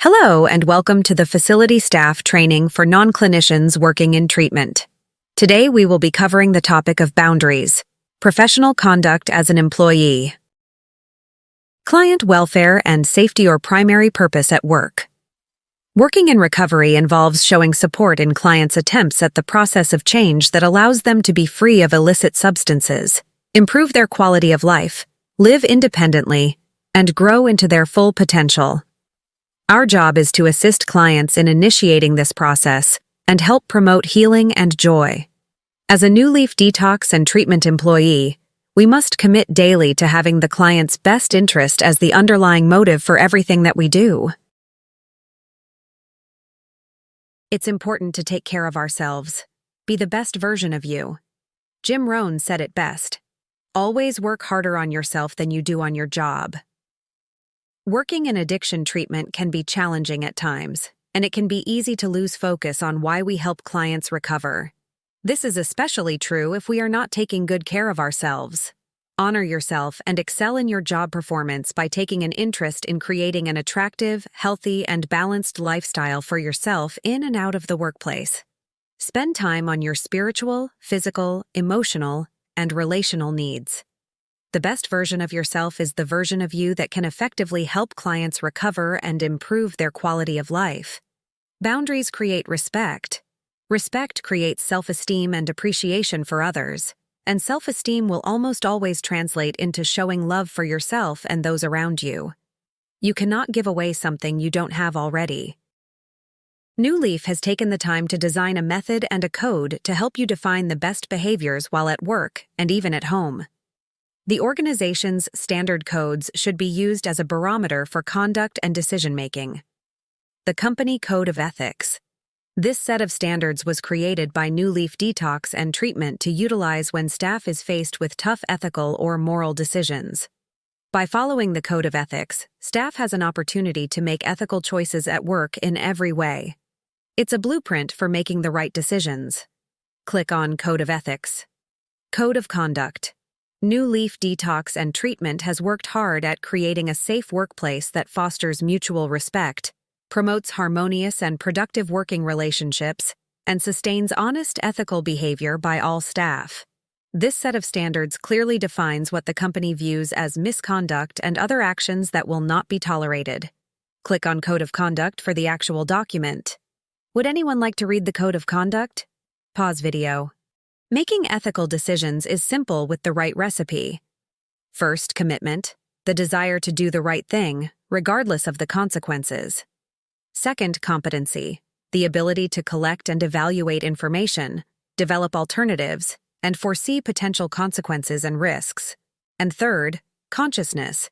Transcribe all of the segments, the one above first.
Hello, and welcome to the Facility Staff Training for Non-Clinicians Working in Treatment. Today, we will be covering the topic of boundaries, professional conduct as an employee. Client welfare and safety or primary purpose at work. Working in recovery involves showing support in clients' attempts at the process of change that allows them to be free of illicit substances, improve their quality of life, live independently, and grow into their full potential. Our job is to assist clients in initiating this process and help promote healing and joy. As a New Leaf detox and treatment employee, we must commit daily to having the client's best interest as the underlying motive for everything that we do. It's important to take care of ourselves. Be the best version of you. Jim Rohn said it best. Always work harder on yourself than you do on your job. Working in addiction treatment can be challenging at times, and it can be easy to lose focus on why we help clients recover. This is especially true if we are not taking good care of ourselves. Honor yourself and excel in your job performance by taking an interest in creating an attractive, healthy, and balanced lifestyle for yourself in and out of the workplace. Spend time on your spiritual, physical, emotional, and relational needs. The best version of yourself is the version of you that can effectively help clients recover and improve their quality of life. Boundaries create respect. Respect creates self-esteem and appreciation for others, and self-esteem will almost always translate into showing love for yourself and those around you. You cannot give away something you don't have already. New Leaf has taken the time to design a method and a code to help you define the best behaviors while at work and even at home. The organization's standard codes should be used as a barometer for conduct and decision-making. The Company Code of Ethics. This set of standards was created by New Leaf Detox and Treatment to utilize when staff is faced with tough ethical or moral decisions. By following the Code of Ethics, staff has an opportunity to make ethical choices at work in every way. It's a blueprint for making the right decisions. Click on Code of Ethics. Code of Conduct. New Leaf Detox and Treatment has worked hard at creating a safe workplace that fosters mutual respect, promotes harmonious and productive working relationships, and sustains honest ethical behavior by all staff. This set of standards clearly defines what the company views as misconduct and other actions that will not be tolerated. Click on Code of Conduct for the actual document. Would anyone like to read the Code of Conduct? Pause video. Making ethical decisions is simple with the right recipe. First, commitment, the desire to do the right thing, regardless of the consequences. Second, competency, the ability to collect and evaluate information, develop alternatives, and foresee potential consequences and risks. And third, consciousness,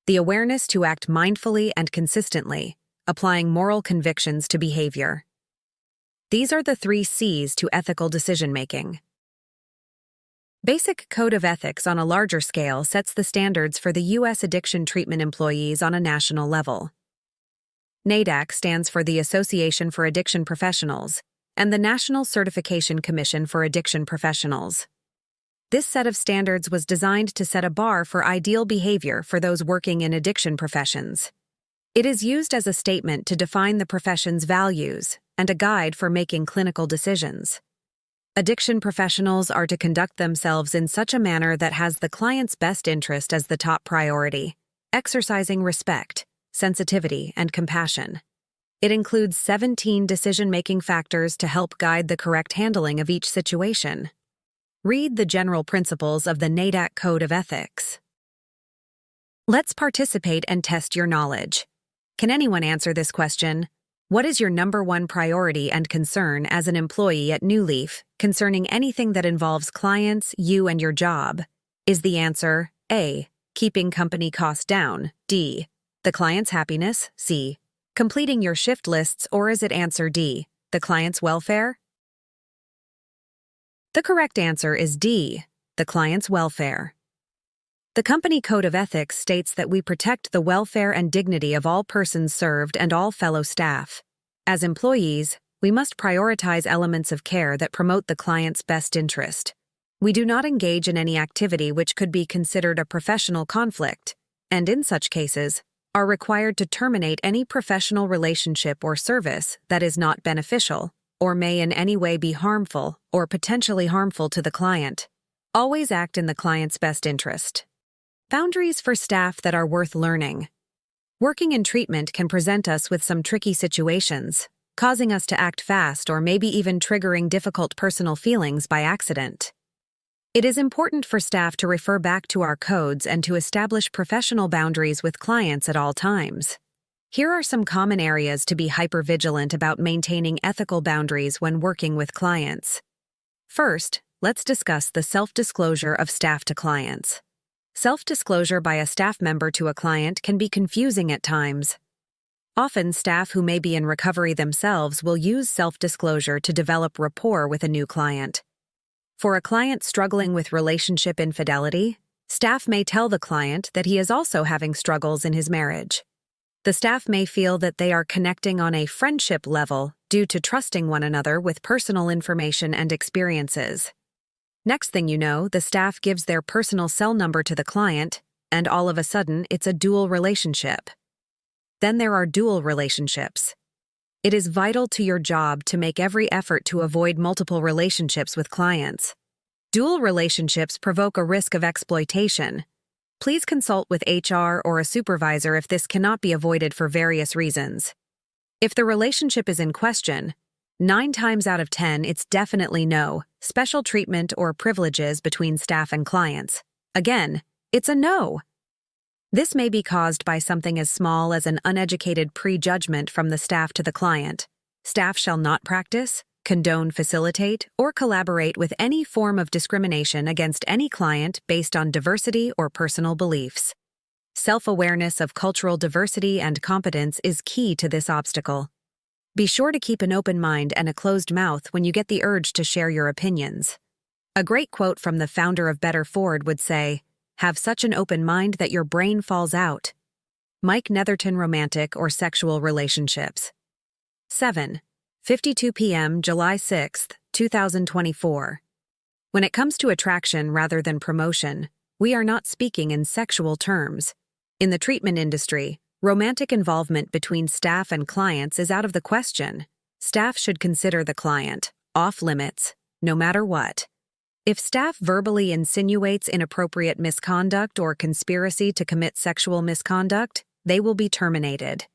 the awareness to act mindfully and consistently, applying moral convictions to behavior. These are the 3 C's to ethical decision-making. Basic Code of Ethics on a larger scale sets the standards for the U.S. addiction treatment employees on a national level. NADAC stands for the Association for Addiction Professionals and the National Certification Commission for Addiction Professionals. This set of standards was designed to set a bar for ideal behavior for those working in addiction professions. It is used as a statement to define the profession's values and a guide for making clinical decisions. Addiction professionals are to conduct themselves in such a manner that has the client's best interest as the top priority, exercising respect, sensitivity, and compassion. It includes 17 decision-making factors to help guide the correct handling of each situation. Read the general principles of the NADAC Code of Ethics. Let's participate and test your knowledge. Can anyone answer this question? What is your number 1 priority and concern as an employee at New Leaf concerning anything that involves clients, you, and your job? Is the answer A, keeping company costs down, D, the client's happiness, C, completing your shift lists, or is it answer D, the client's welfare? The correct answer is D, the client's welfare. The Company Code of Ethics states that we protect the welfare and dignity of all persons served and all fellow staff. As employees, we must prioritize elements of care that promote the client's best interest. We do not engage in any activity which could be considered a professional conflict, and in such cases, are required to terminate any professional relationship or service that is not beneficial or may in any way be harmful or potentially harmful to the client. Always act in the client's best interest. Boundaries for staff that are worth learning. Working in treatment can present us with some tricky situations, causing us to act fast or maybe even triggering difficult personal feelings by accident. It is important for staff to refer back to our codes and to establish professional boundaries with clients at all times. Here are some common areas to be hypervigilant about maintaining ethical boundaries when working with clients. First, let's discuss the self-disclosure of staff to clients. Self-disclosure by a staff member to a client can be confusing at times. Often, staff who may be in recovery themselves will use self-disclosure to develop rapport with a new client. For a client struggling with relationship infidelity, staff may tell the client that he is also having struggles in his marriage. The staff may feel that they are connecting on a friendship level due to trusting one another with personal information and experiences. Next thing you know, the staff gives their personal cell number to the client, and all of a sudden, it's a dual relationship. Then there are dual relationships. It is vital to your job to make every effort to avoid multiple relationships with clients. Dual relationships provoke a risk of exploitation. Please consult with HR or a supervisor if this cannot be avoided for various reasons. If the relationship is in question, 9 times out of 10 it's definitely no, special treatment or privileges between staff and clients. Again, it's a no. This may be caused by something as small as an uneducated prejudgment from the staff to the client. Staff shall not practice, condone, facilitate, or collaborate with any form of discrimination against any client based on diversity or personal beliefs. Self-awareness of cultural diversity and competence is key to this obstacle. Be sure to keep an open mind and a closed mouth when you get the urge to share your opinions. A great quote from the founder of Better Ford would say, "Have such an open mind that your brain falls out." Mike Netherton. Romantic or sexual relationships. 7. 52 p.m. July 6, 2024. When it comes to attraction rather than promotion, we are not speaking in sexual terms. In the treatment industry, romantic involvement between staff and clients is out of the question. Staff should consider the client off limits, no matter what. If staff verbally insinuates inappropriate misconduct or conspiracy to commit sexual misconduct, they will be terminated.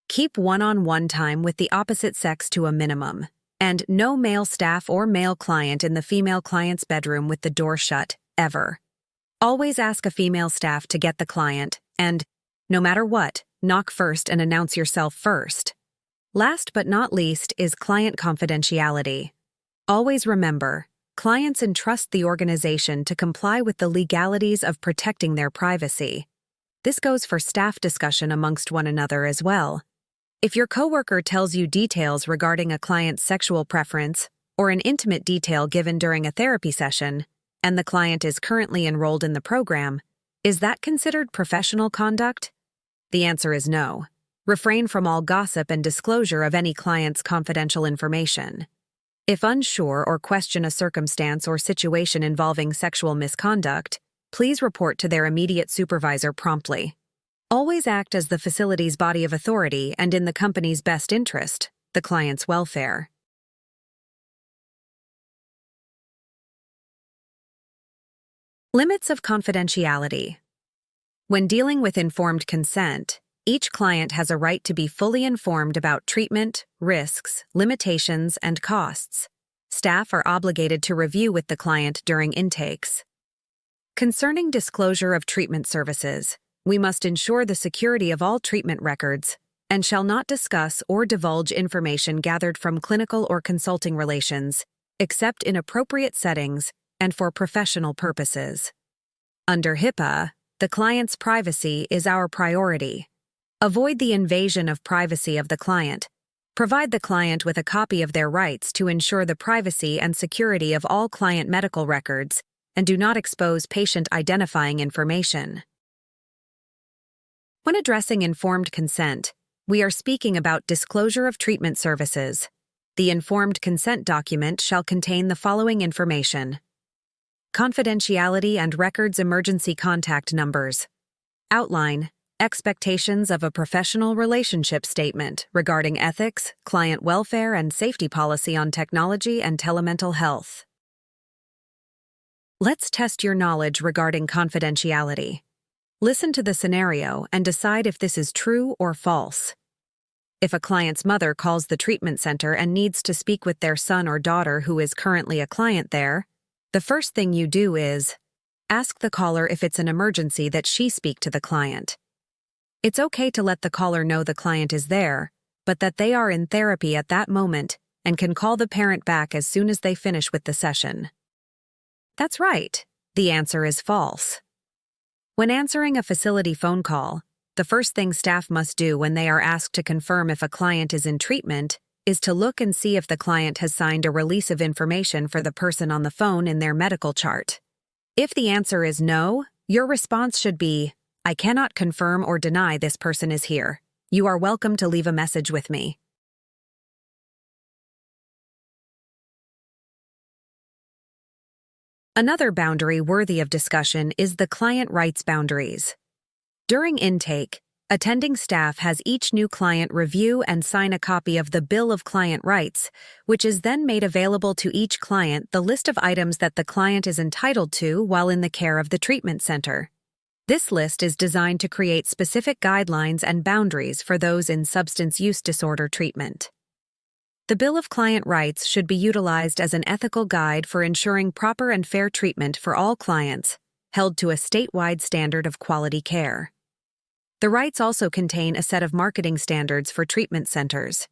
Keep one-on-one time with the opposite sex to a minimum, and no male staff or male client in the female client's bedroom with the door shut, ever. Always ask a female staff to get the client, and, no matter what, knock first and announce yourself first. Last but not least is client confidentiality. Always remember, clients entrust the organization to comply with the legalities of protecting their privacy. This goes for staff discussion amongst one another as well. If your coworker tells you details regarding a client's sexual preference or an intimate detail given during a therapy session, and the client is currently enrolled in the program, is that considered professional conduct? The answer is no. Refrain from all gossip and disclosure of any client's confidential information. If unsure or question a circumstance or situation involving sexual misconduct, please report to their immediate supervisor promptly. Always act as the facility's body of authority and in the company's best interest, the client's welfare. Limits of confidentiality. When dealing with informed consent, each client has a right to be fully informed about treatment, risks, limitations, and costs. Staff are obligated to review with the client during intakes. Concerning disclosure of treatment services, we must ensure the security of all treatment records and shall not discuss or divulge information gathered from clinical or consulting relations, except in appropriate settings and for professional purposes. Under HIPAA, the client's privacy is our priority. Avoid the invasion of privacy of the client. Provide the client with a copy of their rights to ensure the privacy and security of all client medical records, and do not expose patient identifying information. When addressing informed consent, we are speaking about disclosure of treatment services. The informed consent document shall contain the following information: confidentiality and records emergency contact numbers, outline, Expectations of a professional relationship statement regarding ethics, client welfare, and safety policy on technology and telemental health. Let's test your knowledge regarding confidentiality. Listen to the scenario and decide if this is true or false. If a client's mother calls the treatment center and needs to speak with their son or daughter who is currently a client there, the first thing you do is ask the caller if it's an emergency that she speak to the client. It's okay to let the caller know the client is there, but that they are in therapy at that moment and can call the parent back as soon as they finish with the session. That's right. The answer is false. When answering a facility phone call, the first thing staff must do when they are asked to confirm if a client is in treatment is to look and see if the client has signed a release of information for the person on the phone in their medical chart. If the answer is no, your response should be, "I cannot confirm or deny this person is here. You are welcome to leave a message with me." Another boundary worthy of discussion is the client rights boundaries. During intake, attending staff has each new client review and sign a copy of the Bill of Client Rights, which is then made available to each client the list of items that the client is entitled to while in the care of the treatment center. This list is designed to create specific guidelines and boundaries for those in substance use disorder treatment. The Bill of Client Rights should be utilized as an ethical guide for ensuring proper and fair treatment for all clients, held to a statewide standard of quality care. The rights also contain a set of marketing standards for treatment centers.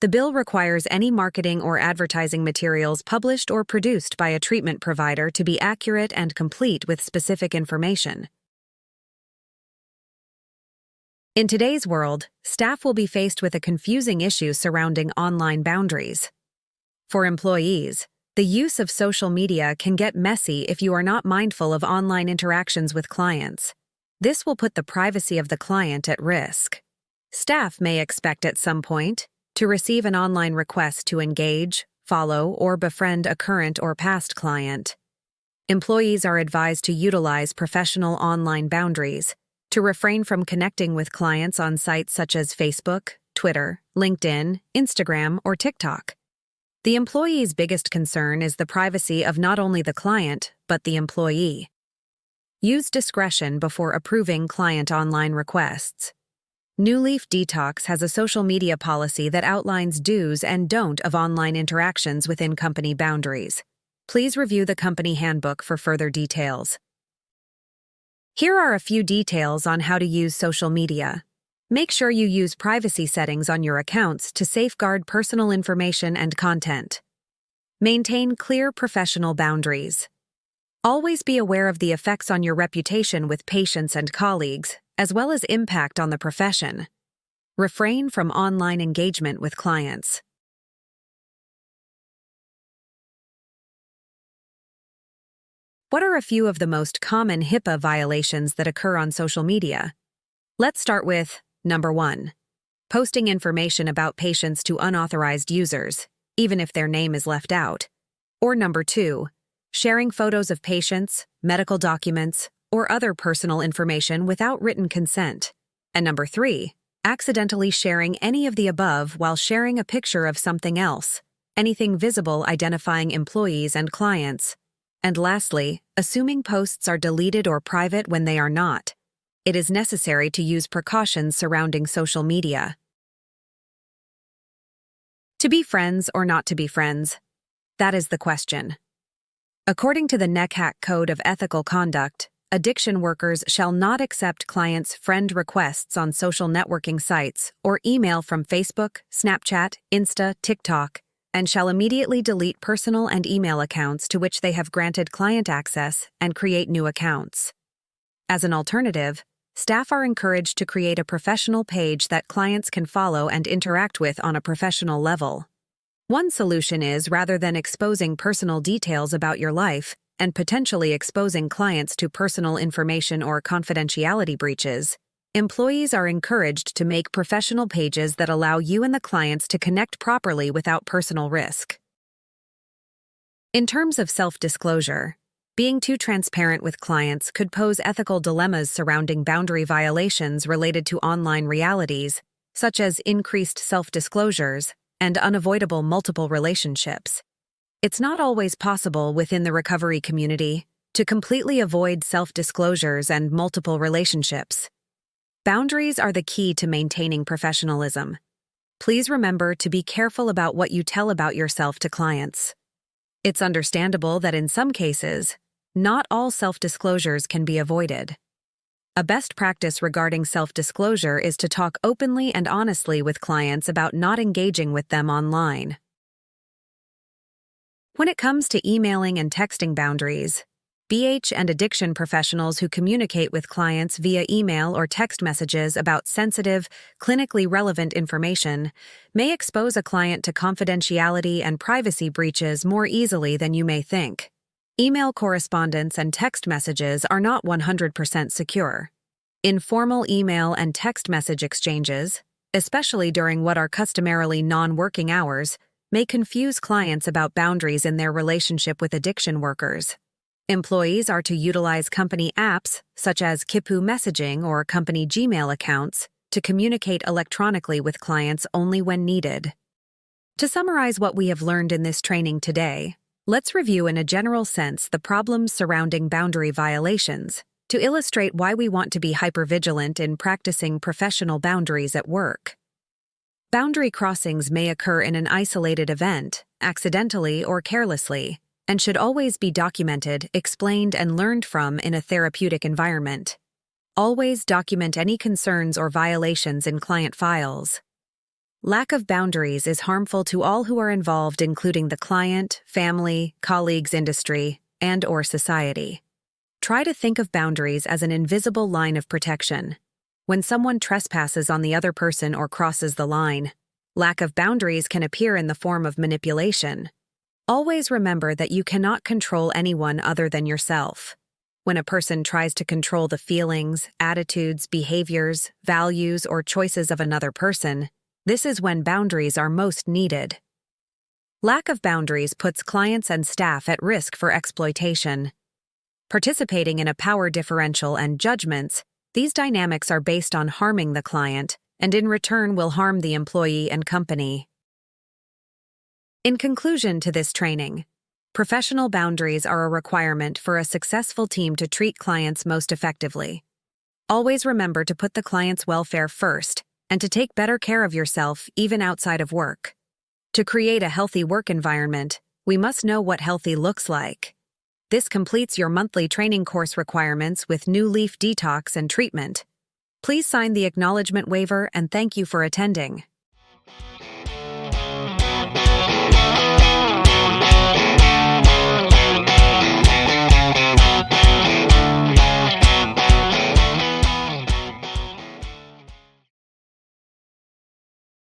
The bill requires any marketing or advertising materials published or produced by a treatment provider to be accurate and complete with specific information. In today's world, staff will be faced with a confusing issue surrounding online boundaries. For employees, the use of social media can get messy if you are not mindful of online interactions with clients. This will put the privacy of the client at risk. Staff may expect at some point to receive an online request to engage, follow, or befriend a current or past client. Employees are advised to utilize professional online boundaries to refrain from connecting with clients on sites such as Facebook, Twitter, LinkedIn, Instagram, or TikTok. The employee's biggest concern is the privacy of not only the client, but the employee. Use discretion before approving client online requests. New Leaf Detox has a social media policy that outlines do's and don't of online interactions within company boundaries. Please review the company handbook for further details. Here are a few details on how to use social media. Make sure you use privacy settings on your accounts to safeguard personal information and content. Maintain clear professional boundaries. Always be aware of the effects on your reputation with patients and colleagues, as well as impact on the profession. Refrain from online engagement with clients. What are a few of the most common HIPAA violations that occur on social media? Let's start with number 1. Posting information about patients to unauthorized users, even if their name is left out. Or number 2, sharing photos of patients, medical documents, or other personal information without written consent. And number 3, accidentally sharing any of the above while sharing a picture of something else, anything visible identifying employees and clients. And lastly, assuming posts are deleted or private when they are not. It is necessary to use precautions surrounding social media. To be friends or not to be friends? That is the question. According to the NECHAC Code of Ethical Conduct, addiction workers shall not accept clients' friend requests on social networking sites or email from Facebook, Snapchat, Insta, TikTok, and shall immediately delete personal and email accounts to which they have granted client access and create new accounts. As an alternative, staff are encouraged to create a professional page that clients can follow and interact with on a professional level. One solution is, rather than exposing personal details about your life and potentially exposing clients to personal information or confidentiality breaches, employees are encouraged to make professional pages that allow you and the clients to connect properly without personal risk. In terms of self-disclosure, Being too transparent with clients could pose ethical dilemmas surrounding boundary violations related to online realities, such as increased self-disclosures and unavoidable multiple relationships. It's not always possible within the recovery community to completely avoid self-disclosures and multiple relationships. Boundaries are the key to maintaining professionalism. Please remember to be careful about what you tell about yourself to clients. It's understandable that in some cases, not all self-disclosures can be avoided. A best practice regarding self-disclosure is to talk openly and honestly with clients about not engaging with them online. When it comes to emailing and texting boundaries, BH and addiction professionals who communicate with clients via email or text messages about sensitive, clinically relevant information may expose a client to confidentiality and privacy breaches more easily than you may think. Email correspondence and text messages are not 100% secure. Informal email and text message exchanges, especially during what are customarily non-working hours, may confuse clients about boundaries in their relationship with addiction workers. Employees are to utilize company apps, such as Kipu messaging or company Gmail accounts, to communicate electronically with clients only when needed. To summarize what we have learned in this training today, let's review in a general sense the problems surrounding boundary violations to illustrate why we want to be hypervigilant in practicing professional boundaries at work. Boundary crossings may occur in an isolated event, accidentally or carelessly, and should always be documented, explained, and learned from in a therapeutic environment. Always document any concerns or violations in client files. Lack of boundaries is harmful to all who are involved, including the client, family, colleagues, industry, and/or society. Try to think of boundaries as an invisible line of protection. When someone trespasses on the other person or crosses the line, lack of boundaries can appear in the form of manipulation. Always remember that you cannot control anyone other than yourself. When a person tries to control the feelings, attitudes, behaviors, values, or choices of another person, this is when boundaries are most needed. Lack of boundaries puts clients and staff at risk for exploitation. Participating in a power differential and judgments, these dynamics are based on harming the client, and in return will harm the employee and company. In conclusion to this training, professional boundaries are a requirement for a successful team to treat clients most effectively. Always remember to put the client's welfare first and to take better care of yourself even outside of work. To create a healthy work environment, we must know what healthy looks like. This completes your monthly training course requirements with New Leaf Detox and Treatment. Please sign the acknowledgement waiver and thank you for attending.